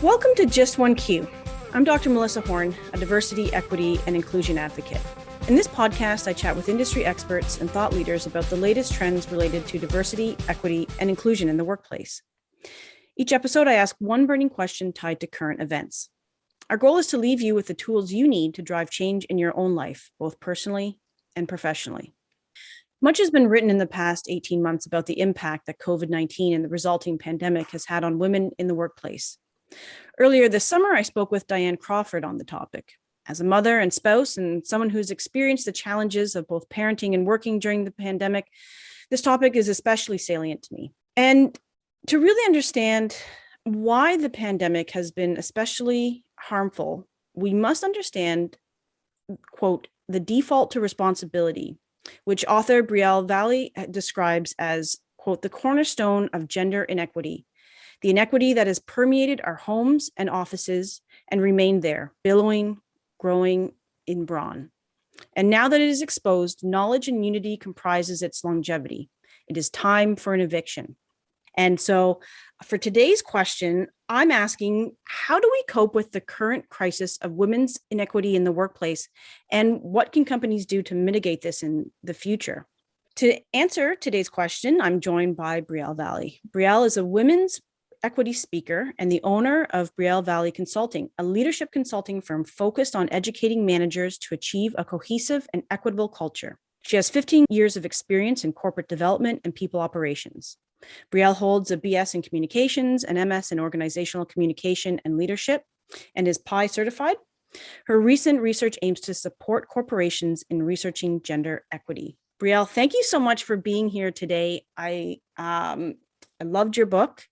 Welcome to Just One Q. I'm Dr. Melissa Horn, a diversity, equity, and inclusion advocate. In this podcast, I chat with industry experts and thought leaders about the latest trends related to diversity, equity, and inclusion in the workplace. Each episode, I ask one burning question tied to current events. Our goal is to leave you with the tools you need to drive change in your own life, both personally and professionally. Much has been written in the past 18 months about the impact that COVID-19 and the resulting pandemic has had on women in the workplace. Earlier this summer, I spoke with Diane Crawford on the topic. As a mother and spouse and someone who's experienced the challenges of both parenting and working during the pandemic, this topic is especially salient to me. And to really understand why the pandemic has been especially harmful, we must understand, quote, the default to responsibility, which author Brielle Valle describes as, quote, the cornerstone of gender inequity. The inequity that has permeated our homes and offices and remained there, billowing, growing in brawn. And now that it is exposed, knowledge and unity comprises its longevity. It is time for an eviction. And so for today's question, I'm asking, how do we cope with the current crisis of women's inequity in the workplace? And what can companies do to mitigate this in the future? To answer today's question, I'm joined by Brielle Valle. Brielle is a women's equity speaker and the owner of Brielle Valle Consulting, a leadership consulting firm focused on educating managers to achieve a cohesive and equitable culture. She has 15 years of experience in corporate development and people operations. Brielle holds a BS in communications, an MS in organizational communication and leadership, and is PI certified. Her recent research aims to support corporations in researching gender equity. Brielle, thank you so much for being here today. I loved your book.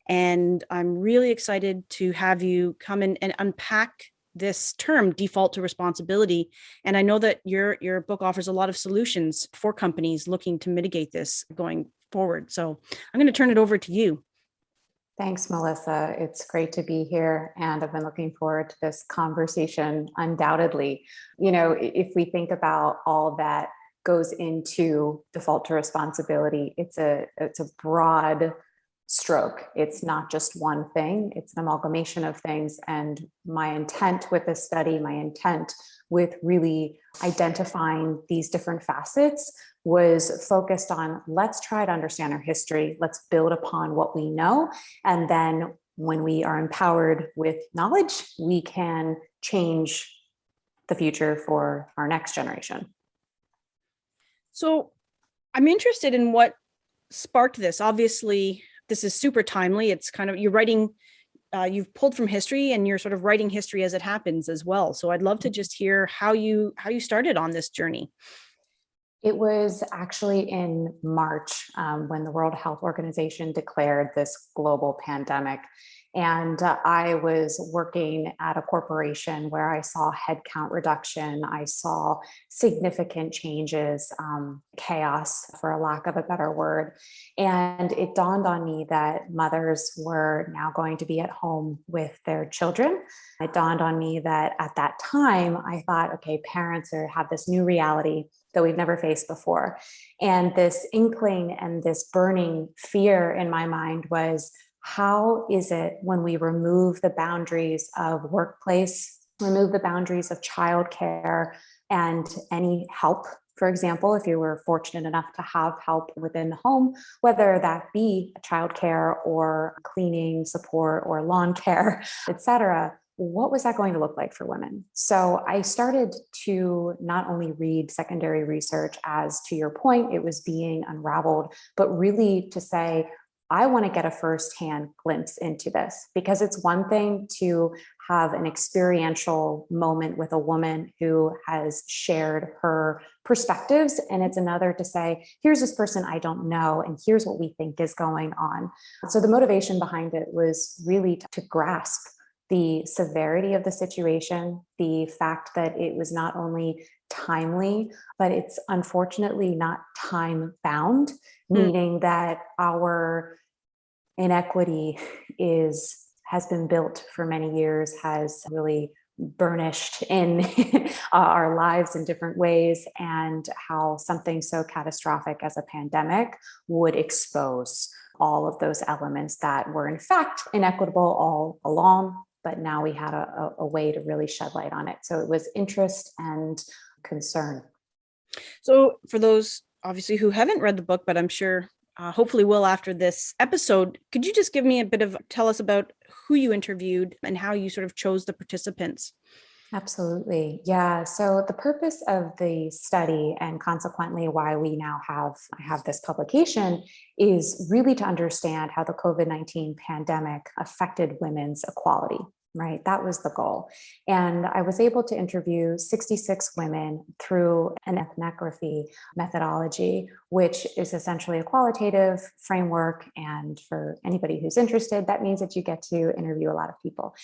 And I'm really excited to have you come in and unpack this term, default to responsibility. And I know that your book offers a lot of solutions for companies looking to mitigate this going forward. So I'm going to turn it over to you. Thanks, Melissa. It's great to be here. And I've been looking forward to this conversation, undoubtedly. You know, if we think about all that goes into default to responsibility, it's a broad stroke. It's not just one thing, it's an amalgamation of things. And my intent with this study, my intent with really identifying these different facets was focused on, let's try to understand our history, let's build upon what we know. And then when we are empowered with knowledge, we can change the future for our next generation. So I'm interested in what sparked this. Obviously, this is super timely. It's kind of, you're writing, you've pulled from history and you're sort of writing history as it happens as well. So I'd love to just hear how you started on this journey. It was actually in March when the World Health Organization declared this global pandemic. And I was working at a corporation where I saw headcount reduction. I saw significant changes, chaos, for a lack of a better word. And it dawned on me that mothers were now going to be at home with their children. It dawned on me that at that time, I thought, okay, parents have this new reality that we've never faced before. And this inkling and this burning fear in my mind was, how is it when we remove the boundaries of workplace, remove the boundaries of childcare and any help? For example, if you were fortunate enough to have help within the home, whether that be childcare or cleaning support or lawn care, etc., what was that going to look like for women? So I started to not only read secondary research, as to your point, it was being unraveled, but really to say, I want to get a firsthand glimpse into this, because it's one thing to have an experiential moment with a woman who has shared her perspectives. And it's another to say, here's this person I don't know, and here's what we think is going on. So the motivation behind it was really to grasp the severity of the situation, the fact that it was not only timely, but it's unfortunately not time bound, meaning that our inequity has been built for many years, has really burnished in our lives in different ways, and how something so catastrophic as a pandemic would expose all of those elements that were in fact inequitable all along, but now we had a way to really shed light on it. So it was interest and concern. So for those obviously who haven't read the book, but I'm sure hopefully will after this episode, could you just give me tell us about who you interviewed and how you sort of chose the participants? Absolutely. Yeah. So the purpose of the study, and consequently why we now have this publication, is really to understand how the COVID-19 pandemic affected women's equality. Right. That was the goal. And I was able to interview 66 women through an ethnography methodology, which is essentially a qualitative framework. And for anybody who's interested, that means that you get to interview a lot of people.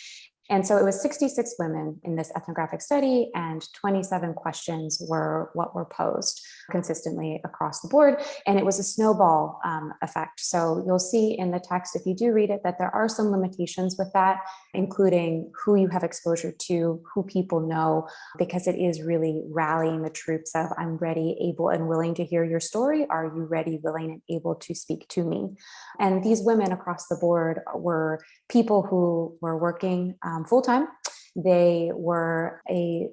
And so it was 66 women in this ethnographic study, and 27 questions were what were posed consistently across the board. And it was a snowball effect. So you'll see in the text, if you do read it, that there are some limitations with that, including who you have exposure to, who people know, because it is really rallying the troops of, I'm ready, able, and willing to hear your story. Are you ready, willing, and able to speak to me? And these women across the board were people who were working full-time. They were a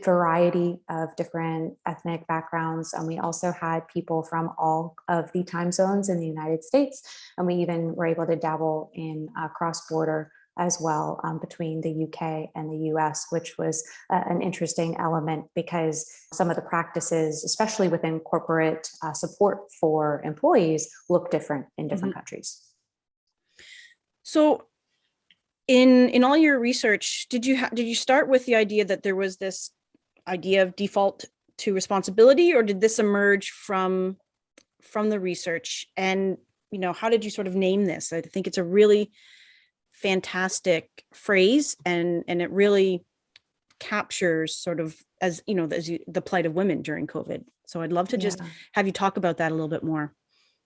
variety of different ethnic backgrounds. And we also had people from all of the time zones in the United States. And we even were able to dabble in cross-border as well between the UK and the US, which was an interesting element because some of the practices, especially within corporate support for employees, look different in different countries. So in all your research, did you start with the idea that there was this idea of default to responsibility, or did this emerge from the research? And how did you sort of name this? I think it's a really fantastic phrase, and it really captures sort of the plight of women during COVID. So I'd love to just have you talk about that a little bit more.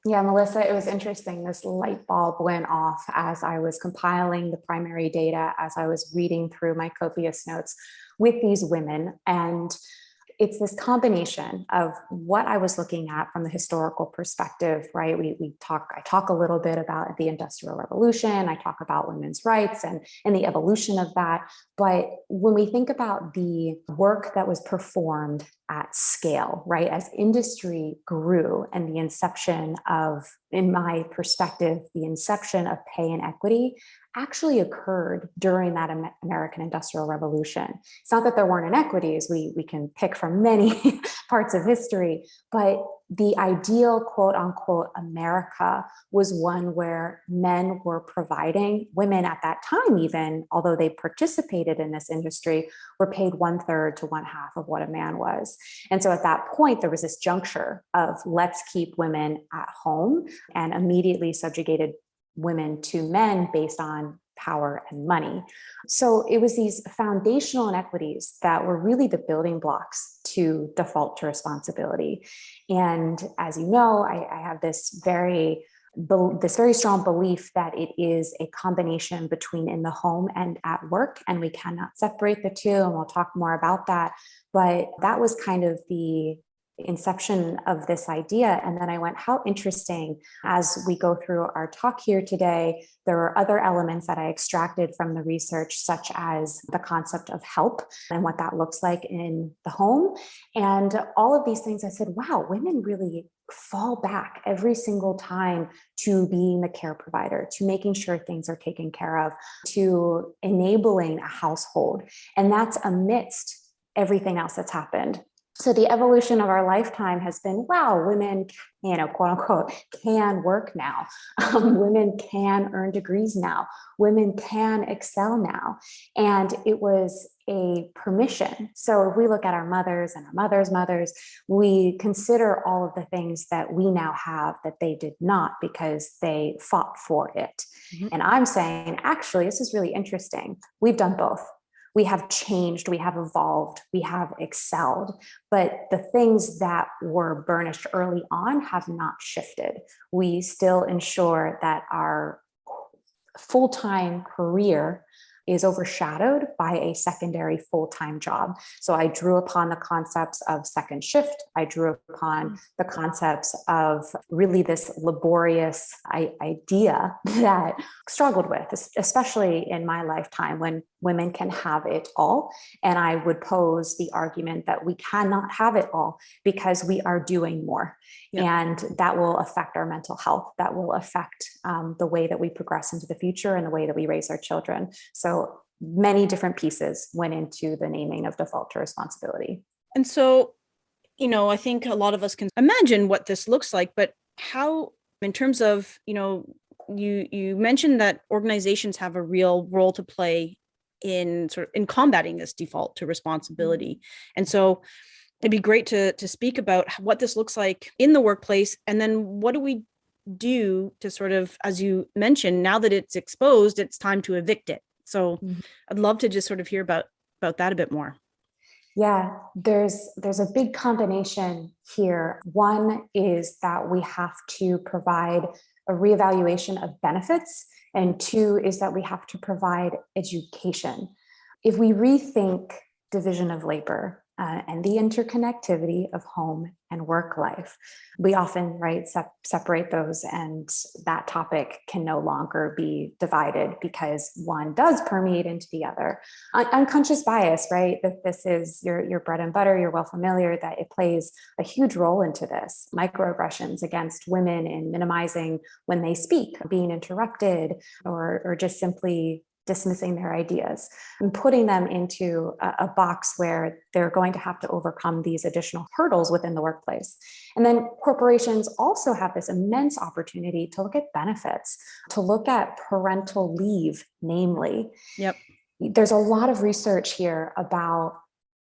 Yeah, Melissa, it was interesting. This light bulb went off as I was compiling the primary data, as I was reading through my copious notes with these women. And it's this combination of what I was looking at from the historical perspective, right? I talk a little bit about the Industrial Revolution. I talk about women's rights and the evolution of that. But when we think about the work that was performed at scale, right, as industry grew and the inception of, in my perspective, the inception of pay inequity actually occurred during that American Industrial Revolution. It's not that there weren't inequities, we can pick from many parts of history, but the ideal quote unquote America was one where men were providing, women at that time even, although they participated in this industry, were paid 1/3 to 1/2 of what a man was. And so at that point, there was this juncture of let's keep women at home, and immediately subjugated women to men based on power and money. So it was these foundational inequities that were really the building blocks to default to responsibility. And as you know, I have this very strong belief that it is a combination between in the home and at work, and we cannot separate the two, and we'll talk more about that. But that was kind of the inception of this idea. And then I went, how interesting. As we go through our talk here today, there were other elements that I extracted from the research, such as the concept of help and what that looks like in the home. And all of these things, I said, wow, women really fall back every single time to being the care provider, to making sure things are taken care of, to enabling a household. And that's amidst everything else that's happened. So the evolution of our lifetime has been, wow, women, quote unquote, can work now. Women can earn degrees now. Women can excel now. And it was a permission. So if we look at our mothers and our mothers' mothers, we consider all of the things that we now have that they did not because they fought for it. Mm-hmm. And I'm saying, actually, this is really interesting. We've done both. We have changed, we have evolved, we have excelled, but the things that were burnished early on have not shifted. We still ensure that our full-time career is overshadowed by a secondary full-time job. So I drew upon the concepts of second shift. I drew upon the concepts of really this laborious idea that I struggled with, especially in my lifetime when women can have it all. And I would pose the argument that we cannot have it all because we are doing more. Yep. And that will affect our mental health. That will affect the way that we progress into the future and the way that we raise our children. So many different pieces went into the naming of default to responsibility. And so, I think a lot of us can imagine what this looks like, but how, in terms of, you mentioned that organizations have a real role to play in combating this default to responsibility. And so it'd be great to speak about what this looks like in the workplace. And then what do we do to sort of, as you mentioned, now that it's exposed, it's time to evict it. So I'd love to just sort of hear about that a bit more. Yeah, there's a big combination here. One is that we have to provide a reevaluation of benefits. And two is that we have to provide education. If we rethink division of labor and the interconnectivity of home and work life, we often separate those, and that topic can no longer be divided because one does permeate into the other. Unconscious bias, right? That this is your bread and butter. You're well familiar that it plays a huge role into this. Microaggressions against women in minimizing when they speak, being interrupted, or just simply dismissing their ideas and putting them into a box where they're going to have to overcome these additional hurdles within the workplace. And then corporations also have this immense opportunity to look at benefits, to look at parental leave, namely. Yep. There's a lot of research here about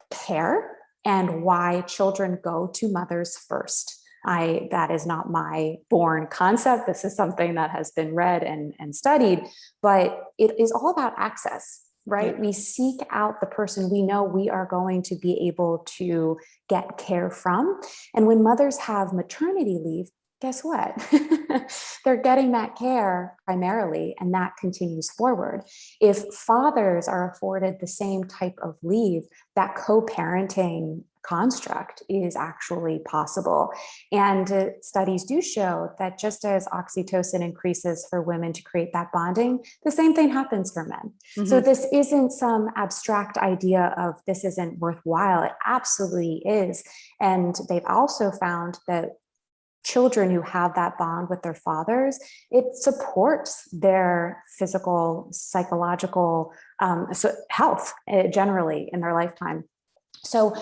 care and why children go to mothers first. That is not my born concept. This is something that has been read and studied, but it is all about access, right? Yeah. We seek out the person we know we are going to be able to get care from. And when mothers have maternity leave, guess what? They're getting that care primarily, and that continues forward. If fathers are afforded the same type of leave, that co-parenting construct is actually possible. And studies do show that just as oxytocin increases for women to create that bonding, the same thing happens for men. Mm-hmm. So this isn't some abstract idea of this isn't worthwhile. It absolutely is. And they've also found that children who have that bond with their fathers, it supports their physical, psychological health generally in their lifetime. So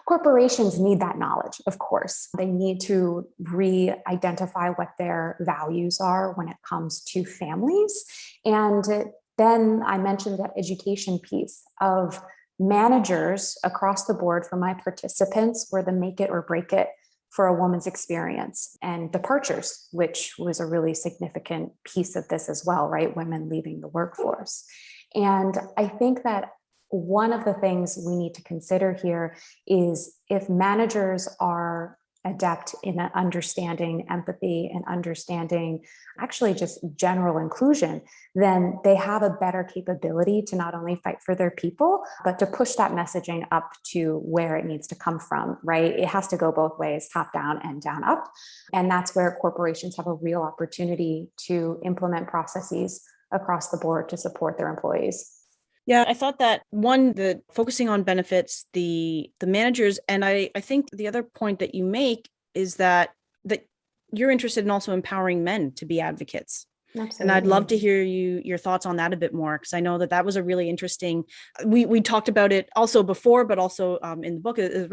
corporations need that knowledge, of course. They need to re-identify what their values are when it comes to families. And then I mentioned that education piece of managers across the board for my participants were the make it or break it for a woman's experience, and departures, which was a really significant piece of this as well, right? Women leaving the workforce. And I think that one of the things we need to consider here is if managers are adept in understanding empathy and understanding actually just general inclusion, then they have a better capability to not only fight for their people, but to push that messaging up to where it needs to come from, right? It has to go both ways, top down and down up. And that's where corporations have a real opportunity to implement processes across the board to support their employees. Yeah, I thought that the focusing on benefits, the managers, and I think the other point that you make is that you're interested in also empowering men to be advocates. Absolutely. And I'd love to hear your thoughts on that a bit more, because I know that was a really interesting, we talked about it also before, but also in the book is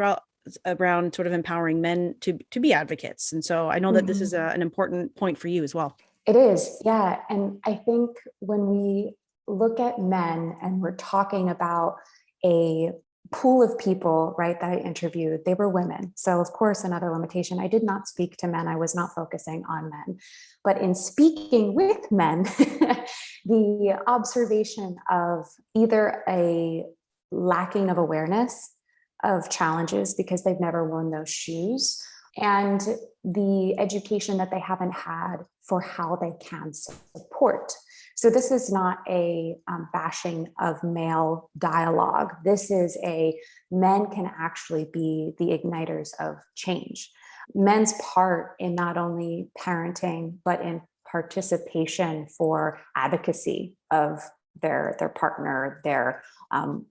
around sort of empowering men to be advocates. And so I know that this is an important point for you as well. It is, yeah. And I think when we look at men and we're talking about a pool of people, right, that I interviewed, they were women. So of course, another limitation, I did not speak to men. I was not focusing on men, but in speaking with men, the observation of either a lacking of awareness of challenges because they've never worn those shoes, and the education that they haven't had for how they can support. So this is not a bashing of male dialogue. This is men can actually be the igniters of change. Men's part in not only parenting, but in participation for advocacy of their partner, their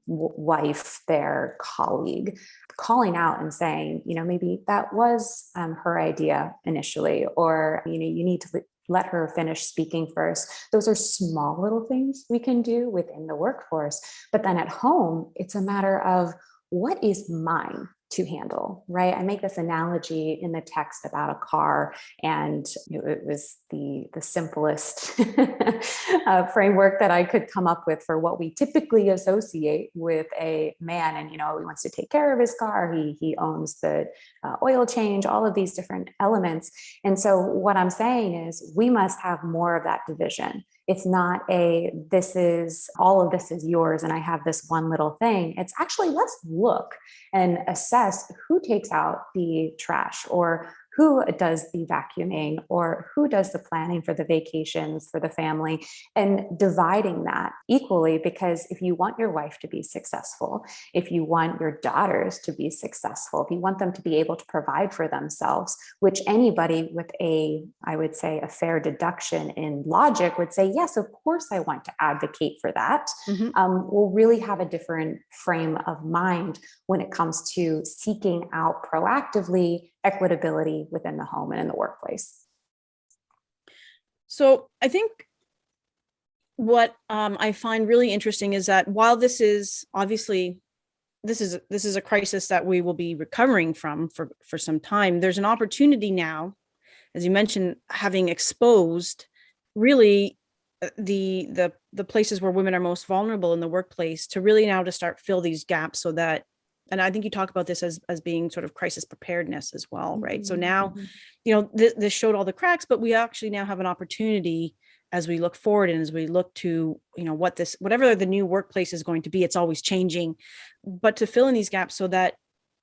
wife, their colleague, calling out and saying, maybe that was her idea initially, or, you need to let her finish speaking first. Those are small little things we can do within the workforce. But then at home, it's a matter of what is mine to handle, right? I make this analogy in the text about a car, and it was the simplest framework that I could come up with for what we typically associate with a man. And, he wants to take care of his car. He owns the oil change, all of these different elements. And so what I'm saying is we must have more of that division. It's not all of this is yours and I have this one little thing. It's actually, let's look and assess who takes out the trash, or who does the vacuuming, or who does the planning for the vacations for the family, and dividing that equally. Because if you want your wife to be successful, if you want your daughters to be successful, if you want them to be able to provide for themselves, which anybody with I would say, a fair deduction in logic would say, yes, of course, I want to advocate for that. We'll really have a different frame of mind when it comes to seeking out proactively equitability within the home and in the workplace. So I think what I find really interesting is that while this is obviously this is a crisis that we will be recovering from for some time, there's an opportunity now, as you mentioned, having exposed really the places where women are most vulnerable in the workplace, to really now to start fill these gaps, so that, and I think you talk about this as being sort of crisis preparedness as well, right? So now, this showed all the cracks, but we actually now have an opportunity as we look forward and as we look to, whatever the new workplace is going to be, it's always changing, but to fill in these gaps so that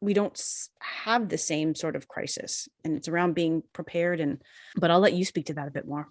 we don't have the same sort of crisis. And it's around being prepared. But I'll let you speak to that a bit more.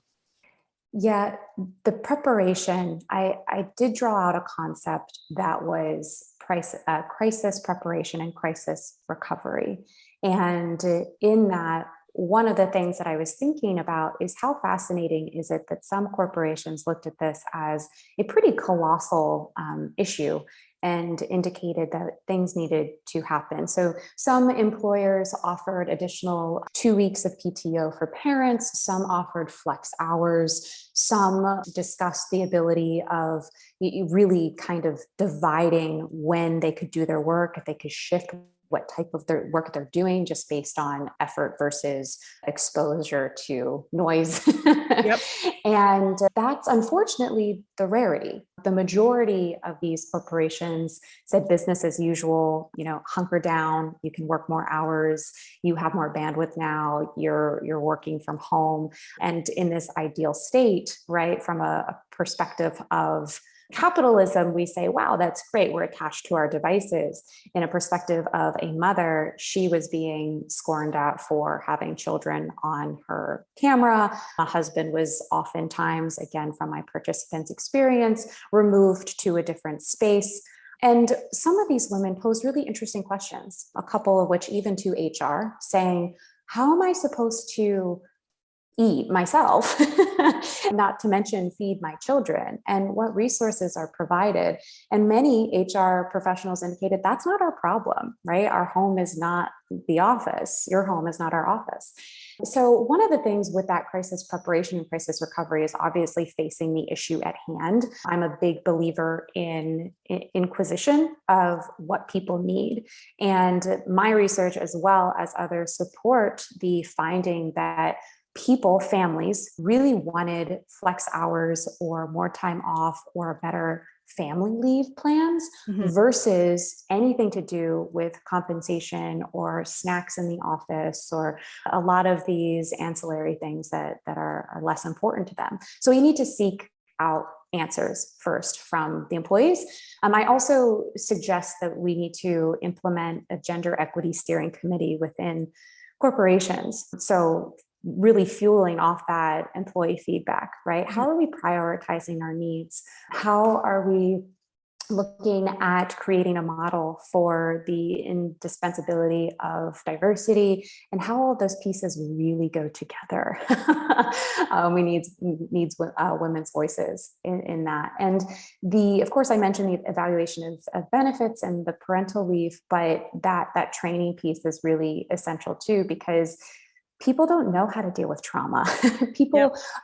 Yeah, the preparation, I did draw out a concept that was crisis preparation and crisis recovery. And in that, one of the things that I was thinking about is how fascinating is it that some corporations looked at this as a pretty colossal issue and indicated that things needed to happen. So some employers offered additional 2 weeks of PTO for parents, some offered flex hours, some discussed the ability of really kind of dividing when they could do their work, if they could shift what type of their work they're doing just based on effort versus exposure to noise. Yep. And that's unfortunately the rarity. The majority of these corporations said business as usual, hunker down, you can work more hours, you have more bandwidth now, you're working from home. And in this ideal state, right, from a perspective of capitalism, we say, wow, that's great. We're attached to our devices. In a perspective of a mother, she was being scorned at for having children on her camera. A husband was oftentimes, again, from my participants' experience, removed to a different space. And some of these women posed really interesting questions, a couple of which even to HR, saying, how am I supposed to eat myself, not to mention feed my children, and what resources are provided? And many HR professionals indicated that's not our problem, right? Our home is not the office. Your home is not our office. So one of the things with that crisis preparation and crisis recovery is obviously facing the issue at hand. I'm a big believer in inquisition of what people need. And my research, as well as others, support the finding that families really wanted flex hours or more time off or better family leave plans versus anything to do with compensation or snacks in the office or a lot of these ancillary things that are less important to them. So you need to seek out answers first from the employees. I also suggest that we need to implement a gender equity steering committee within corporations. So really fueling off that employee feedback, right? How are we prioritizing our needs? How are we looking at creating a model for the indispensability of diversity and how all those pieces really go together? We need women's voices in that. And of course, I mentioned the evaluation of benefits and the parental leave, but that training piece is really essential too, because people don't know how to deal with trauma.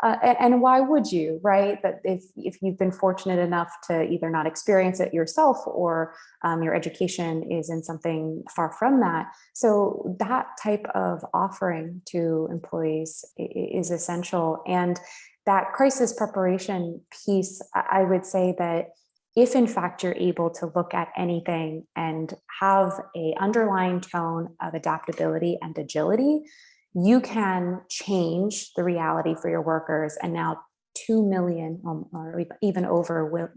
And why would you, right? That if you've been fortunate enough to either not experience it yourself or your education is in something far from that. So that type of offering to employees is essential. And that crisis preparation piece, I would say that if in fact you're able to look at anything and have an underlying tone of adaptability and agility, you can change the reality for your workers. And now 2 million or even over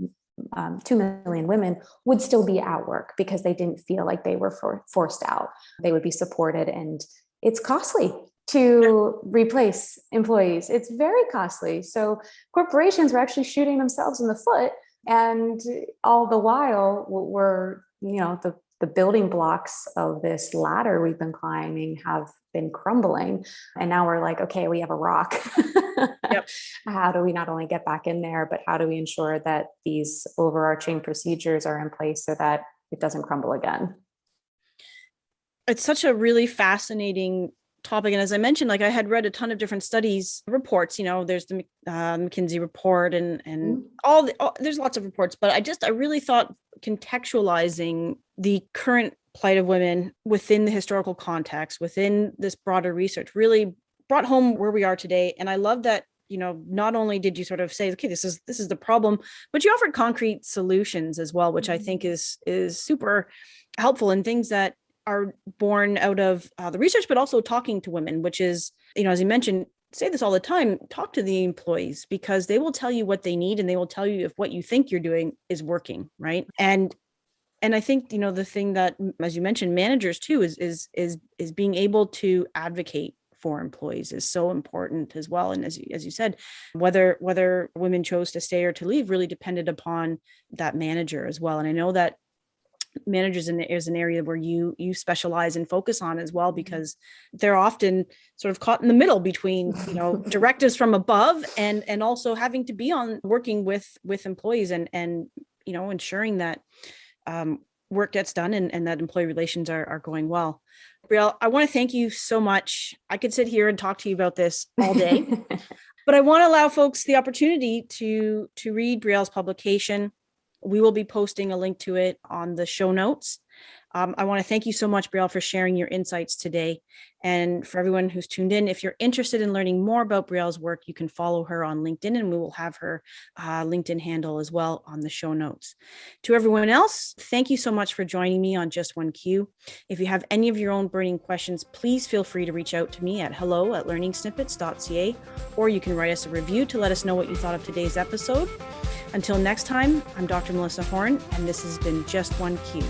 2 million women would still be at work because they didn't feel like they were forced out. They would be supported. And it's costly to replace employees. It's very costly. So corporations are actually shooting themselves in the foot. And all the while, we're, the building blocks of this ladder we've been climbing have been crumbling. And now we're like, okay, we have a rock. Yep. How do we not only get back in there, but how do we ensure that these overarching procedures are in place so that it doesn't crumble again? It's such a really fascinating topic. And as I mentioned, like I had read a ton of different reports, there's the McKinsey report and there's lots of reports, but I really thought contextualizing the current plight of women within the historical context, within this broader research really brought home where we are today. And I love that, not only did you sort of say, okay, this is the problem, but you offered concrete solutions as well, which I think is super helpful and things that are born out of the research, but also talking to women, which is, as you mentioned, say this all the time, talk to the employees because they will tell you what they need and they will tell you if what you think you're doing is working, right? And I think, the thing that, as you mentioned, managers too, is being able to advocate for employees is so important as well. And as you said, whether women chose to stay or to leave really depended upon that manager as well. And I know that managers is an area where you specialize and focus on as well, because they're often sort of caught in the middle between, directives from above and also having to be working with employees and ensuring that work gets done and that employee relations are going well. Brielle, I want to thank you so much. I could sit here and talk to you about this all day, but I want to allow folks the opportunity to read Brielle's publication. We will be posting a link to it on the show notes. I want to thank you so much, Brielle, for sharing your insights today. And for everyone who's tuned in, if you're interested in learning more about Brielle's work, you can follow her on LinkedIn, and we will have her LinkedIn handle as well on the show notes. To everyone else, thank you so much for joining me on Just One Q. If you have any of your own burning questions, please feel free to reach out to me at hello@learningsnippets.ca, or you can write us a review to let us know what you thought of today's episode. Until next time, I'm Dr. Melissa Horn, and this has been Just One Q.